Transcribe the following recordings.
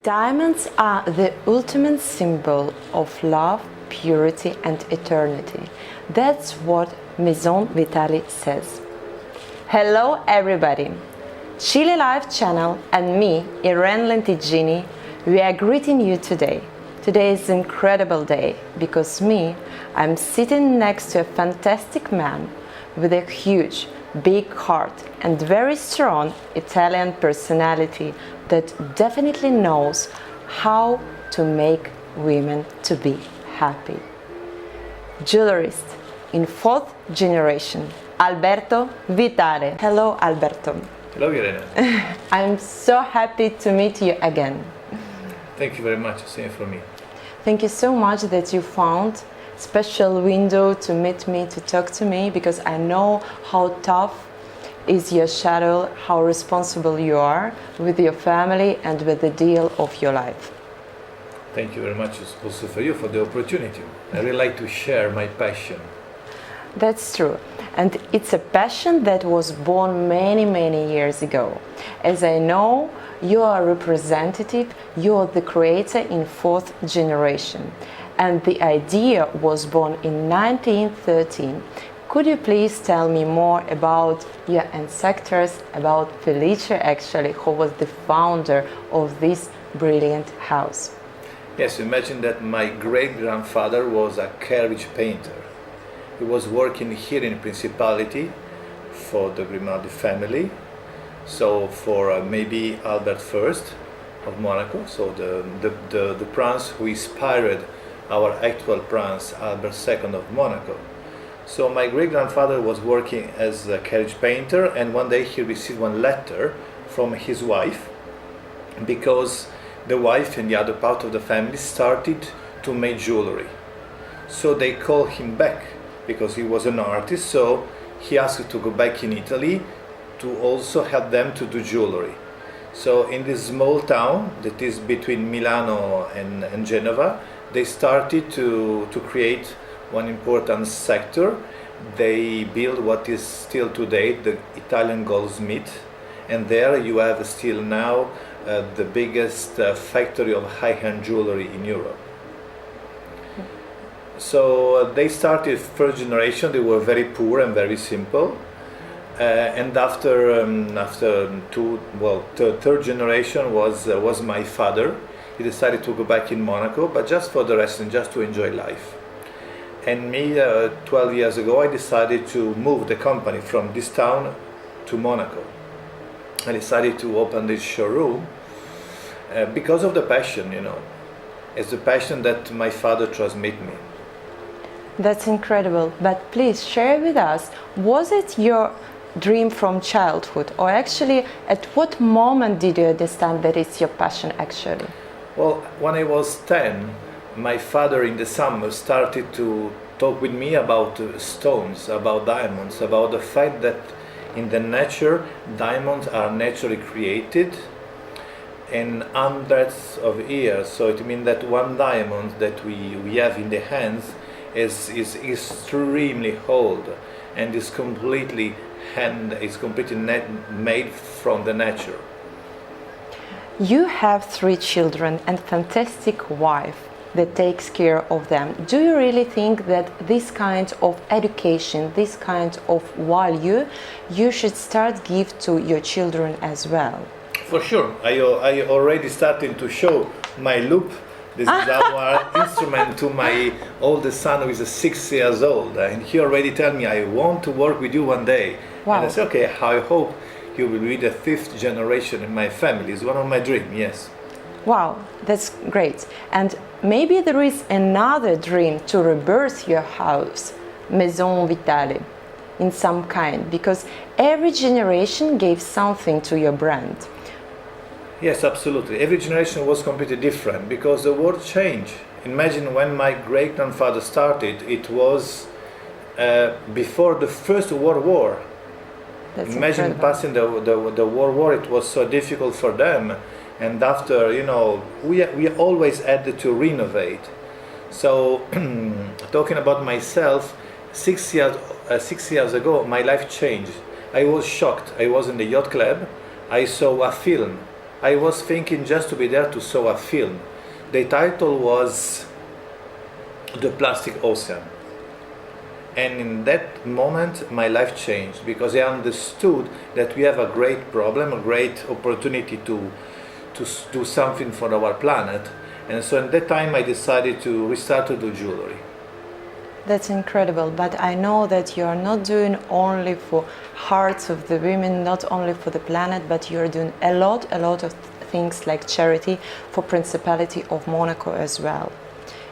Diamonds are the ultimate symbol of love, purity and eternity. That's what Maison Vitale says. Hello everybody! Chile Live channel and me, Irene Lentiggini, we are greeting you today. Today is an incredible day because I'm sitting next to a fantastic man with a huge, big heart and very strong Italian personality that definitely knows how to make women to be happy. Jewelrist in fourth generation, Alberto Vitale. Hello, Alberto. Hello, Irene. I'm so happy to meet you again. Thank you very much. Same for me. Thank you so much that you found special window to meet me, to talk to me, because I know how tough is your schedule, how responsible you are with your family and with the deal of your life. Thank you very much also for you for the opportunity. I really like to share my passion. That's true. And it's a passion that was born many, many years ago. As I know, you are a representative, you are the creator in fourth generation. And the idea was born in 1913. Could you please tell me more about your ancestors, about Felice actually, who was the founder of this brilliant house? Yes, imagine that my great-grandfather was a carriage painter. He was working here in Principality for the Grimaldi family, so for maybe Albert I of Monaco, so the prince who inspired our actual prince, Albert II of Monaco. So my great-grandfather was working as a carriage painter, and one day he received one letter from his wife because the wife and the other part of the family started to make jewelry. So they called him back because he was an artist, so he asked to go back in Italy to also help them to do jewelry. So in this small town that is between Milano and Genova, they started to create one important sector. They built what is still today the Italian goldsmith, and there you have still now the biggest factory of high-end jewelry in Europe. So they started first generation. They were very poor and very simple, and after third generation was my father. He decided to go back in Monaco, but just for the rest and just to enjoy life. And me, 12 years ago, I decided to move the company from this town to Monaco. I decided to open this showroom because of the passion, It's the passion that my father transmitted me. That's incredible. But please share with us, was it your dream from childhood, or actually at what moment did you understand that it's your passion actually? Well, when I was 10, my father in the summer started to talk with me about stones, about diamonds, about the fact that in the nature, diamonds are naturally created in hundreds of years. So it means that one diamond that we have in the hands is extremely old and is completely made from the nature. You have 3 children and fantastic wife that takes care of them. Do you really think that this kind of education, this kind of value, you should start give to your children as well? For sure. I already started to show my loop. This is our instrument to my oldest son, who is 6 years old, and he already tell me, I want to work with you one day. Wow. And I said, okay, I hope you will be the 5th generation in my family. It's one of my dreams, yes. Wow, that's great. And maybe there is another dream to rebirth your house, Maison Vitale, in some kind, because every generation gave something to your brand. Yes, absolutely. Every generation was completely different because the world changed. Imagine when my great-grandfather started, it was before the First World War. That's Imagine incredible. passing the World War, it was so difficult for them. And after, we always had to renovate. So, talking about myself, 6 years ago, my life changed. I was shocked. I was in the yacht club. I saw a film. I was thinking just to be there to show a film. The title was The Plastic Ocean. And in that moment, my life changed, because I understood that we have a great problem, a great opportunity to do something for our planet. And so at that time, I decided to restart to do jewelry. That's incredible, but I know that you are not doing only for hearts of the women, not only for the planet, but you are doing a lot of things like charity for Principality of Monaco as well.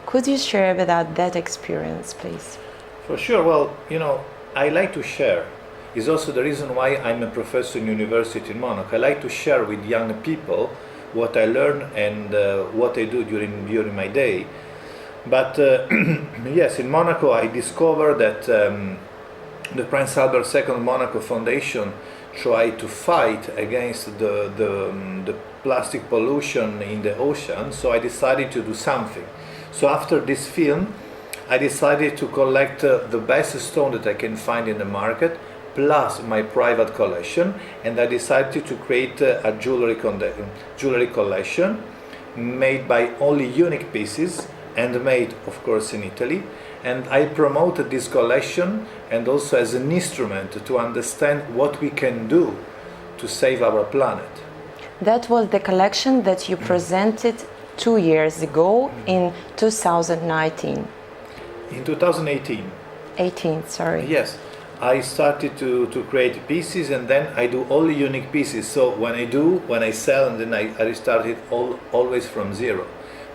Could you share with us that experience, please? For sure. Well, I like to share. It's also the reason why I'm a professor in university in Monaco. I like to share with young people what I learn and what I do during my day. But yes, in Monaco I discovered that the Prince Albert II Monaco Foundation tried to fight against the plastic pollution in the ocean, so I decided to do something. So after this film, I decided to collect the best stone that I can find in the market, plus my private collection, and I decided to create a jewelry collection made by only unique pieces, and made, of course, in Italy. And I promoted this collection and also as an instrument to understand what we can do to save our planet. That was the collection that you presented 2 years ago in 2019. In 2018. 18, sorry. Yes. I started to create pieces, and then I do only unique pieces. So when I sell, and then I started always from zero.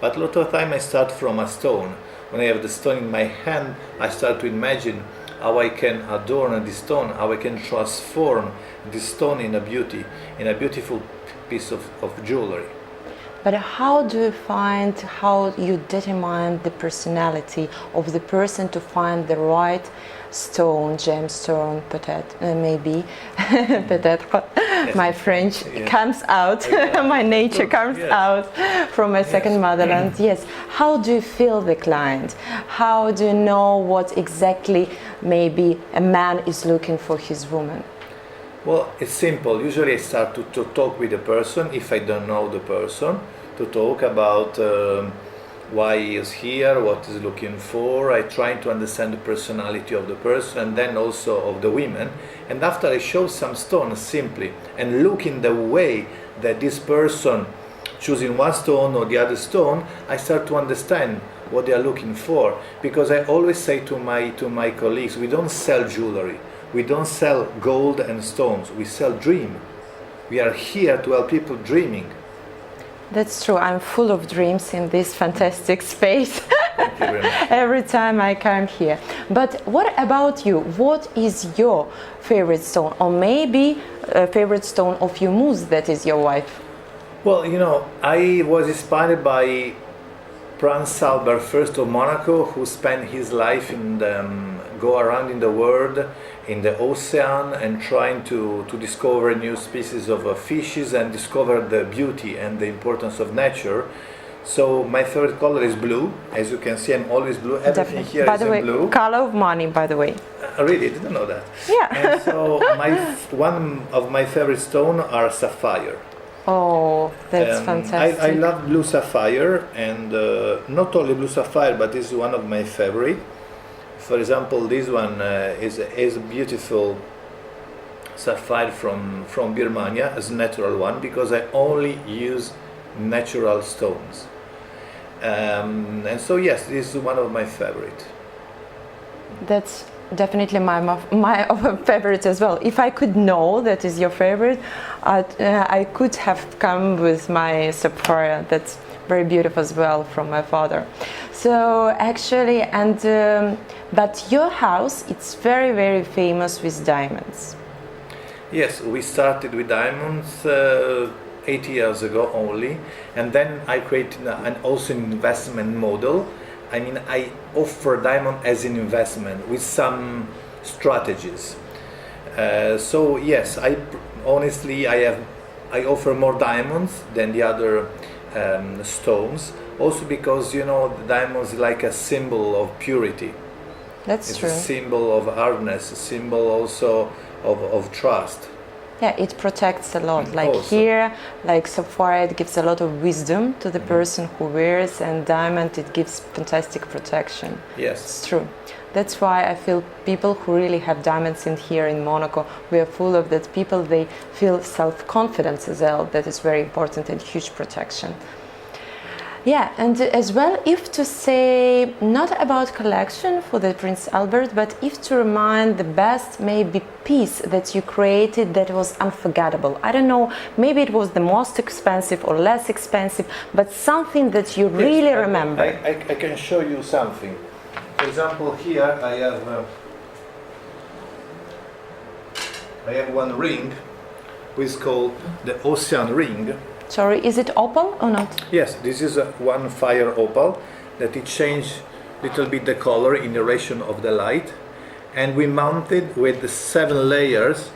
But a lot of time I start from a stone. When I have the stone in my hand, I start to imagine how I can adorn this stone, how I can transform this stone in a beautiful piece of jewelry. But how you determine the personality of the person to find the right stone, gemstone, peut-être, maybe, peut-être, yes. My French comes out, my nature comes out from my second motherland. Yes. How do you feel the client? How do you know what exactly maybe a man is looking for his woman? Well, it's simple. Usually I start to talk with the person, if I don't know the person, to talk about why he is here, what he's looking for. I try to understand the personality of the person, and then also of the women. And after I show some stones simply, and look in the way that this person choosing one stone or the other stone, I start to understand what they are looking for. Because I always say to my colleagues, we don't sell jewelry. We don't sell gold and stones, we sell dream. We are here to help people dreaming. That's true, I'm full of dreams in this fantastic space. Thank you very much. Every time I come here. But what about you? What is your favorite stone? Or maybe a favorite stone of your muse, that is your wife? Well, I was inspired by Prince Albert I of Monaco, who spent his life go around in the world, in the ocean, and trying to discover new species of fishes and discover the beauty and the importance of nature. So my favorite color is blue. As you can see, I'm always blue. Everything here is in blue. Color of money, by the way. Really, I didn't know that. Yeah. And so one of my favorite stones are sapphire. Oh, that's fantastic. I love blue sapphire, and not only blue sapphire, but this is one of my favorite. For example, this one is a beautiful sapphire from Birmania, as a natural one, because I only use natural stones. And so yes, this is one of my favorite. That's definitely my favorite as well. If I could know that is your favorite, I could have come with my sapphire. That's very beautiful as well from my father. So actually, but your house, it's very, very famous with diamonds. Yes, we started with diamonds 8 years ago only, and then I created an investment model. I mean, I offer diamond as an investment with some strategies. So yes, I offer more diamonds than the other stones. Also because the diamonds is like a symbol of purity. That's it's true. A symbol of hardness, a symbol also of trust. Yeah, it protects a lot. Like Also. here, like sapphire, it gives a lot of wisdom to the person who wears, and diamond, it gives fantastic protection. Yes. It's true. That's why I feel people who really have diamonds in here in Monaco, we are full of that people, they feel self-confidence as well. That is very important and huge protection. Yeah, and as well, if to say not about collection for the Prince Albert, but if to remind the best maybe piece that you created that was unforgettable. I don't know, maybe it was the most expensive or less expensive, but something that you really remember. I can show you something. For example, here I have one ring, which is called the Ocean Ring. Sorry, is it opal or not? Yes, this is one fire opal that it changed little bit the color in the relation of the light, and we mounted with the 7 layers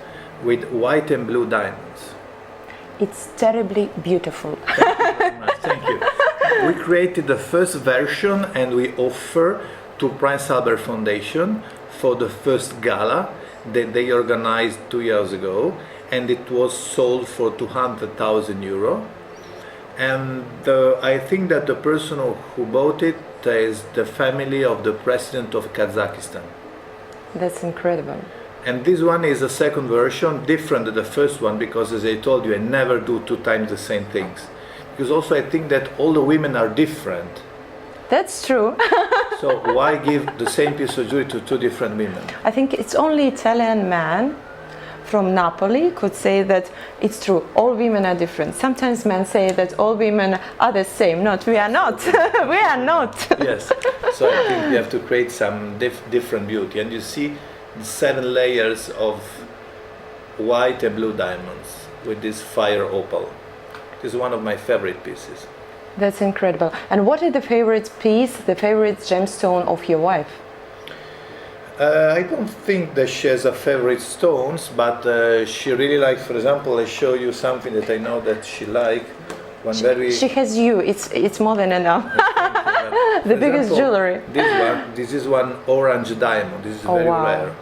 with white and blue diamonds. It's terribly beautiful. Thank you. We created the first version and we offer to Prince Albert Foundation for the first gala that they organized 2 years ago, and it was sold for 200,000 euro. And I think that the person who bought it is the family of the president of Kazakhstan. That's incredible. And this one is a second version, different than the first one, because as I told you, I never do 2 times the same things. Because also I think that all the women are different. That's true. So why give the same piece of jewelry to 2 different women? I think it's only Italian man from Napoli could say that it's true, all women are different. Sometimes men say that all women are the same. Not, we are not. We are not. Yes. So I think we have to create some different beauty. And you see the 7 layers of white and blue diamonds with this fire opal. This is one of my favorite pieces. That's incredible. And what is the favorite piece, the favorite gemstone of your wife? I don't think that she has a favorite stones, but she really likes, for example, I show you something that I know that she likes. She has you, it's more than enough. The biggest jewelry. This is one orange diamond. This is very rare.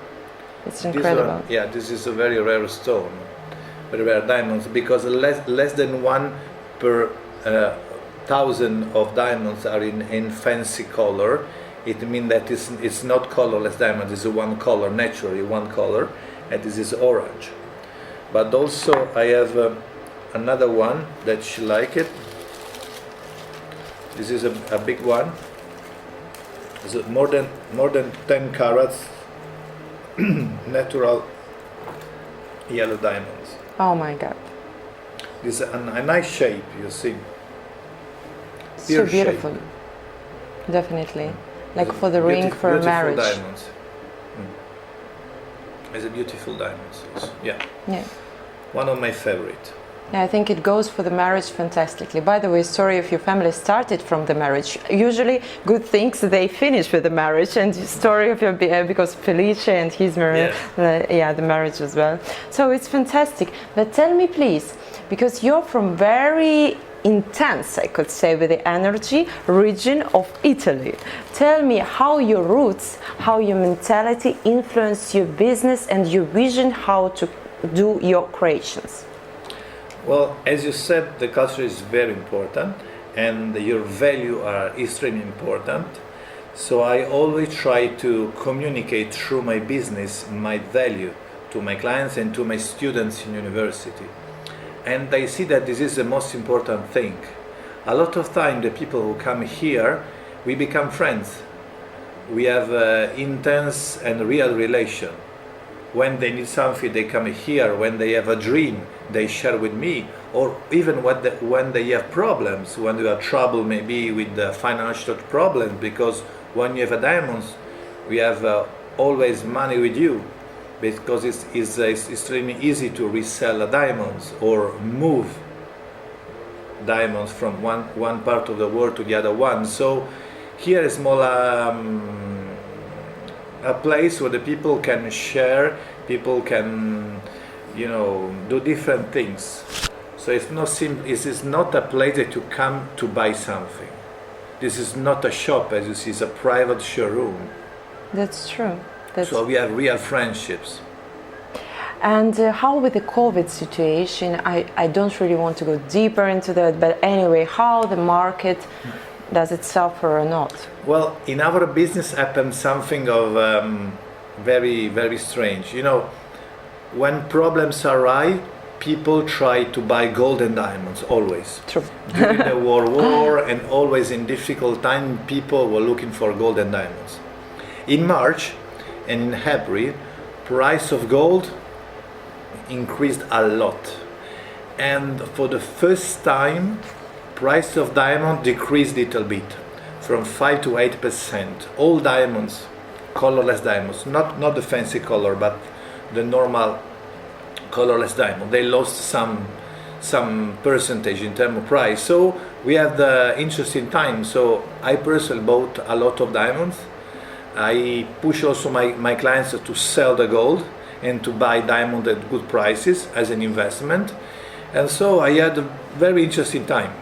It's incredible. This is a very rare stone, very rare diamonds, because less than 1 per 1,000 of diamonds are in fancy color. It means that it's not colorless diamond. It's one color, naturally one color, and this is orange. But also I have another one that she like it. This is a big one. It's more than 10 carats, natural yellow diamonds. Oh my God! This is a nice shape, you see. So beautiful. Shape. Definitely. Like for the ring for marriage. Diamonds. It's a beautiful diamonds. Yeah. One of my favorite. Yeah, I think it goes for the marriage fantastically. By the way, story of your family started from the marriage. Usually, good things they finish with the marriage, and the story of your because Felice and his marriage, the marriage as well. So it's fantastic. But tell me, please, because you're from very intense, I could say, with the energy region of Italy. Tell me how your roots, how your mentality influence your business and your vision how to do your creations. Well, as you said, the culture is very important and your value are extremely important. So I always try to communicate through my business my value to my clients and to my students in university. And I see that this is the most important thing. A lot of time the people who come here, we become friends. We have intense and real relation. When they need something, they come here. When they have a dream, they share with me. Or even when they have problems, when they have trouble maybe with the financial problems, because when you have a diamonds, we have always money with you. Because it's extremely easy to resell diamonds or move diamonds from one part of the world to the other one. So here is more a place where the people can share, people can, do different things. So it's not simple. This is not a place that you come to buy something. This is not a shop, as you see. It's a private showroom. That's true. So we have real friendships. And how with the COVID situation, I don't really want to go deeper into that, but anyway, how the market, does it suffer or not? Well, in our business happened something of very, very strange. You know, when problems arise, people try to buy gold and diamonds, always. True. During the World War and always in difficult time, people were looking for gold and diamonds. In March and in April, price of gold increased a lot. And for the first time, price of diamond decreased a little bit, from 5 to 8%. All diamonds, colorless diamonds, not the fancy color, but the normal colorless diamond, they lost some percentage in terms of price. So we had the interesting time. So I personally bought a lot of diamonds. I push also my clients to sell the gold and to buy diamond at good prices as an investment. And so I had a very interesting time.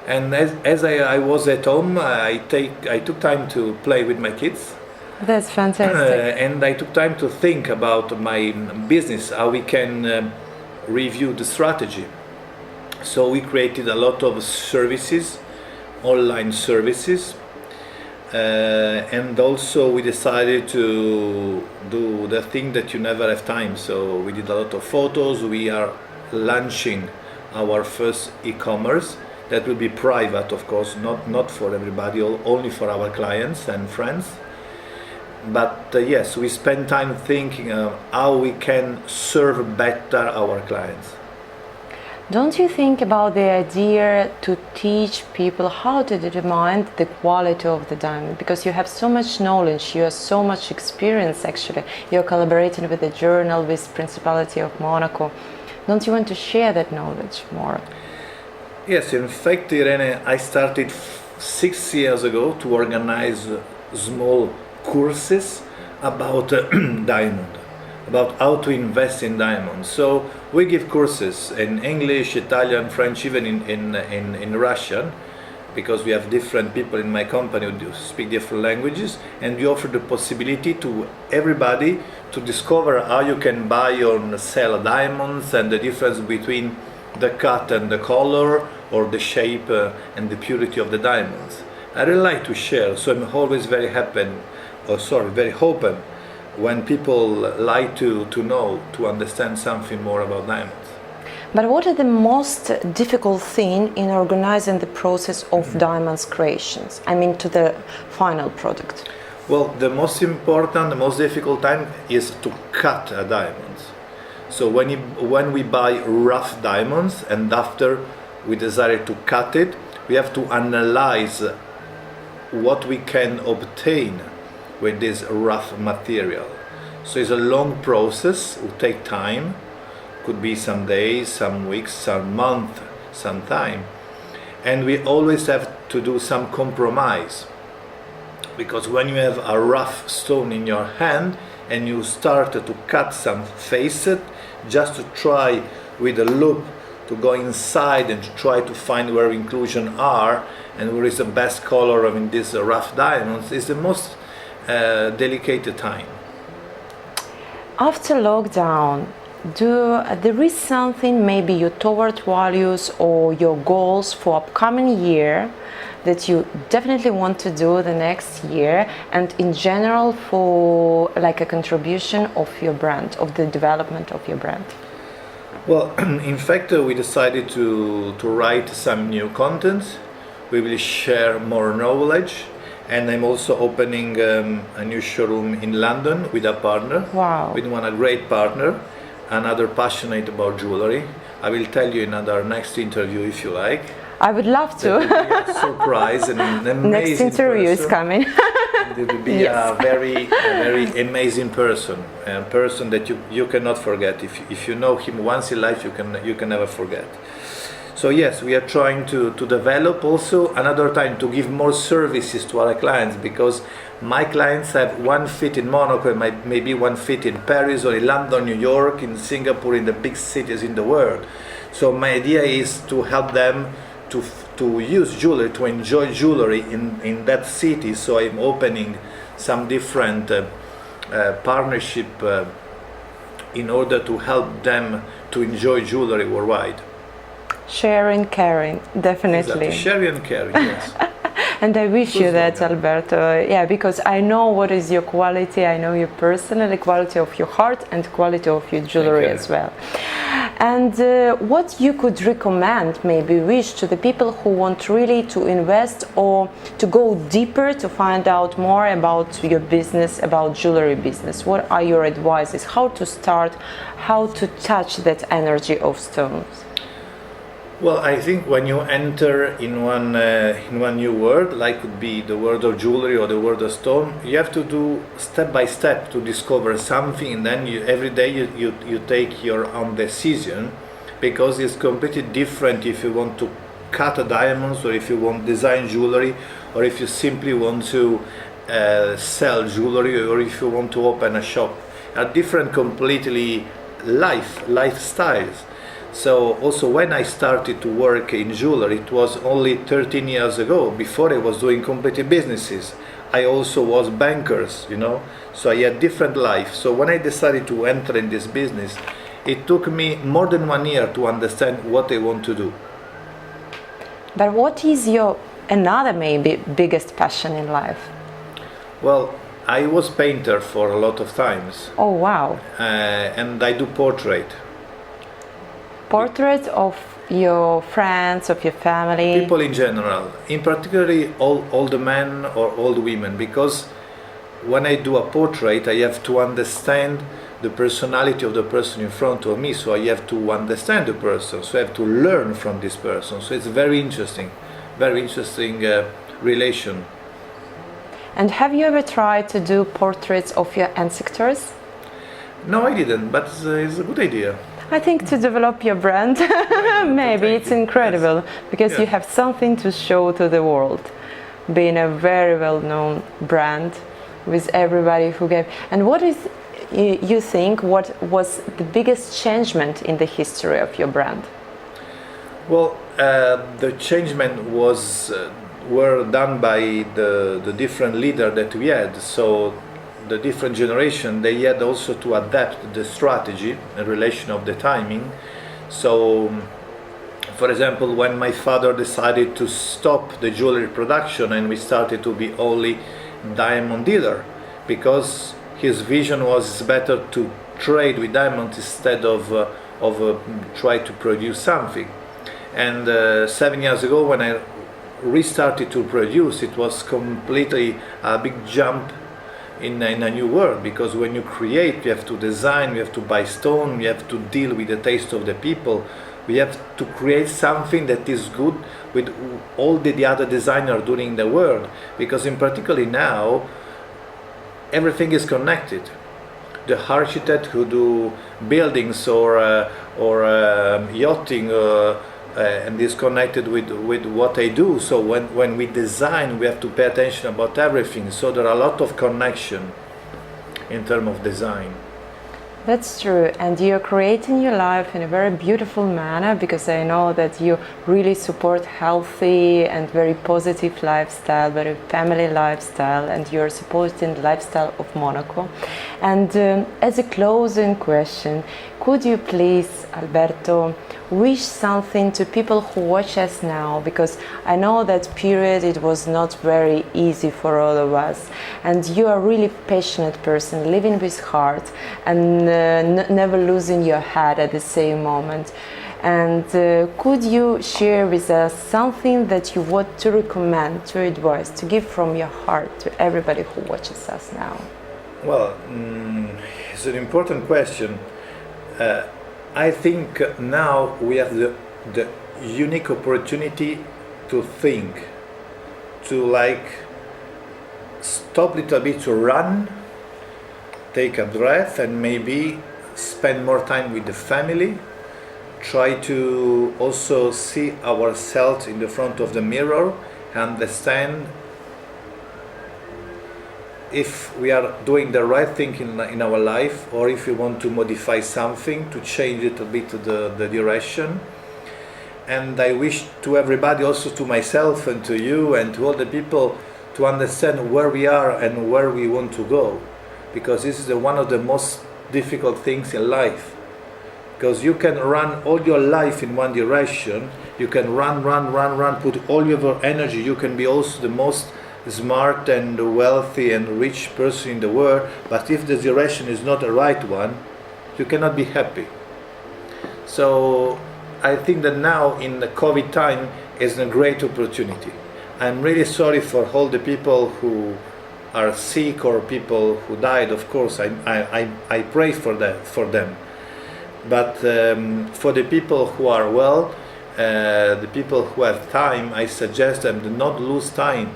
And as I was at home, I took time to play with my kids. That's fantastic. And I took time to think about my business, how we can review the strategy. So we created a lot of services, online services, and also we decided to do the thing that you never have time. So we did a lot of photos. We are launching our first e-commerce that will be private, of course, not for everybody, only for our clients and friends. But yes, we spend time thinking how we can serve better our clients. Don't you think about the idea to teach people how to determine the quality of the diamond? Because you have so much knowledge, you have so much experience actually. You're collaborating with the journal, with Principality of Monaco. Don't you want to share that knowledge more? Yes, in fact, Irene, I started 6 years ago to organize small courses about diamond, about how to invest in diamonds. So we give courses in English, Italian, French, even in Russian, because we have different people in my company who speak different languages, and we offer the possibility to everybody to discover how you can buy or sell diamonds and the difference between the cut and the color, or the shape and the purity of the diamonds. I really like to share, so I'm always very very open when people like to know, to understand something more about diamonds. But what are the most difficult thing in organizing the process of diamonds creations? I mean, to the final product. Well, the most important, the most difficult time is to cut a diamond. So when we buy rough diamonds and after we desire to cut it, we have to analyze what we can obtain with this rough material. So it's a long process, it will take time, could be some days, some weeks, some months, some time. And we always have to do some compromise, because when you have a rough stone in your hand and you start to cut some facet, just to try with a loop to go inside and to try to find where inclusion are and where is the best color in these rough diamonds, is the most delicate time. After lockdown, there is something, maybe your toward values or your goals for upcoming year that you definitely want to do the next year, and in general for like a contribution of your brand, of the development of your brand? Well, in fact, we decided to write some new content. We will share more knowledge, and I'm also opening a new showroom in London with a partner. Wow. With a great partner, another passionate about jewelry. I will tell you in our next interview if you like. I would love to. It will be a surprise and an amazing Next interview person. is coming. It will be Yes. a very amazing person, a person that you cannot forget. If you know him once in life, you can never forget. So yes, we are trying to develop also another time to give more services to our clients, because my clients have one fit in Monaco and maybe one fit in Paris or in London, New York, in Singapore, in the big cities in the world. So my idea is to help them to use jewelry, to enjoy jewelry in that city. So I'm opening some different partnership in order to help them to enjoy jewelry worldwide. Sharing, caring, definitely. Exactly. Sharing and caring, yes. And I wish you that, Yeah. Alberto. Yeah, because I know what is your quality. I know you personally, quality of your heart and quality of your jewelry you. as well. And what you could recommend, maybe wish to the people who want really to invest or to go deeper to find out more about your business, about jewelry business? What are your advices? How to start? How to touch that energy of stones? Well, I think when you enter in one new world, like could be the world of jewelry or the world of stone, you have to do step by step to discover something, and then every day you take your own decision, because it's completely different if you want to cut a diamonds, or if you want design jewelry, or if you simply want to sell jewelry, or if you want to open a shop. Are different completely lifestyles. So also when I started to work in jewelry, it was only 13 years ago. Before I was doing completely businesses. I also was bankers, so I had different life. So when I decided to enter in this business, it took me more than 1 year to understand what I want to do. But what is your another maybe biggest passion in life? Well, I was painter for a lot of times. Oh, wow. And I do portrait. Portraits of your friends, of your family? People in general, in particularly all the men or all the women, because when I do a portrait, I have to understand the personality of the person in front of me, so I have to understand the person, so I have to learn from this person. So it's very interesting relation. And have you ever tried to do portraits of your ancestors? No, I didn't, but it's a good idea. I think to develop your brand, maybe it's incredible, because you have something to show to the world, being a very well-known brand with everybody who gave. And what is, you think, what was the biggest changement in the history of your brand? Well, the changement were done by the different leader that we had. So the different generation, they had also to adapt the strategy in relation of the timing. So, for example, when my father decided to stop the jewelry production and we started to be only diamond dealer, because his vision was it's better to trade with diamonds instead of try to produce something. And 7 years ago, when I restarted to produce, it was completely a big jump in a new world, because when you create, you have to design, you have to buy stone, you have to deal with the taste of the people, we have to create something that is good with all the other designers doing in the world, because in particularly now everything is connected. The architect who do buildings or yachting and is connected with what I do. So when we design, we have to pay attention about everything. So there are a lot of connection in terms of design. That's true, and you're creating your life in a very beautiful manner, because I know that you really support healthy and very positive lifestyle, very family lifestyle, and you're supporting the lifestyle of Monaco. And as a closing question, could you please, Alberto, wish something to people who watch us now, because I know that period it was not very easy for all of us, and you are a really passionate person, living with heart and never losing your head at the same moment. And could you share with us something that you want to recommend, to advise, to give from your heart to everybody who watches us now? Well, it's an important question. I think now we have the unique opportunity to think, to stop a little bit, to run, take a breath, and maybe spend more time with the family. Try to also see ourselves in the front of the mirror, understand if we are doing the right thing in our life, or if we want to modify something, to change it a bit the direction. And I wish to everybody, also to myself and to you and to all the people, to understand where we are and where we want to go, because this is one of the most difficult things in life. Because you can run all your life in one direction, you can run, put all your energy, you can be also the most smart and wealthy and rich person in the world, but if the direction is not the right one, you cannot be happy. So I think that now in the COVID time is a great opportunity. I'm really sorry for all the people who are sick or people who died. Of course, I pray for them. But for the people who are well, the people who have time, I suggest them to not lose time.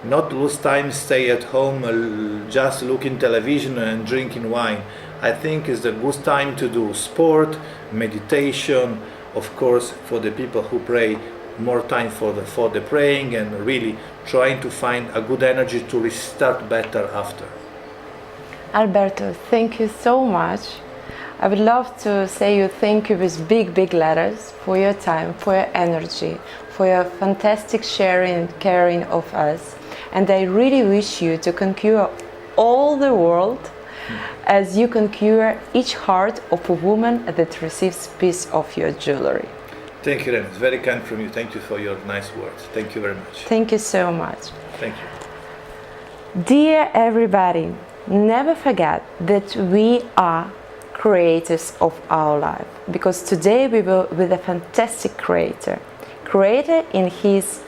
Not lose time, stay at home, just looking television and drinking wine. I think it's a good time to do sport, meditation, of course, for the people who pray, more time for the praying and really trying to find a good energy to restart better after. Alberto, thank you so much. I would love to say you thank you with big letters for your time, for your energy, for your fantastic sharing and caring of us. And I really wish you to conquer all the world as you conquer each heart of a woman that receives a piece of your jewelry. Thank you, Irene. It's very kind from you. Thank you for your nice words. Thank you very much. Thank you so much. Thank you. Dear everybody, never forget that we are creators of our life, because today we were with a fantastic creator in his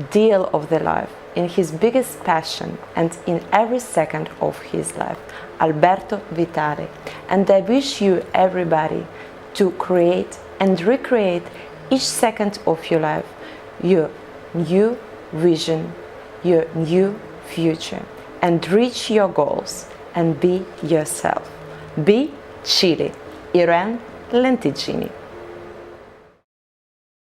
deal of the life, in his biggest passion and in every second of his life, Alberto Vitale. And I wish you everybody to create and recreate each second of your life, your new vision, your new future, and reach your goals and be yourself. Be Chile. Irene Lentiggini.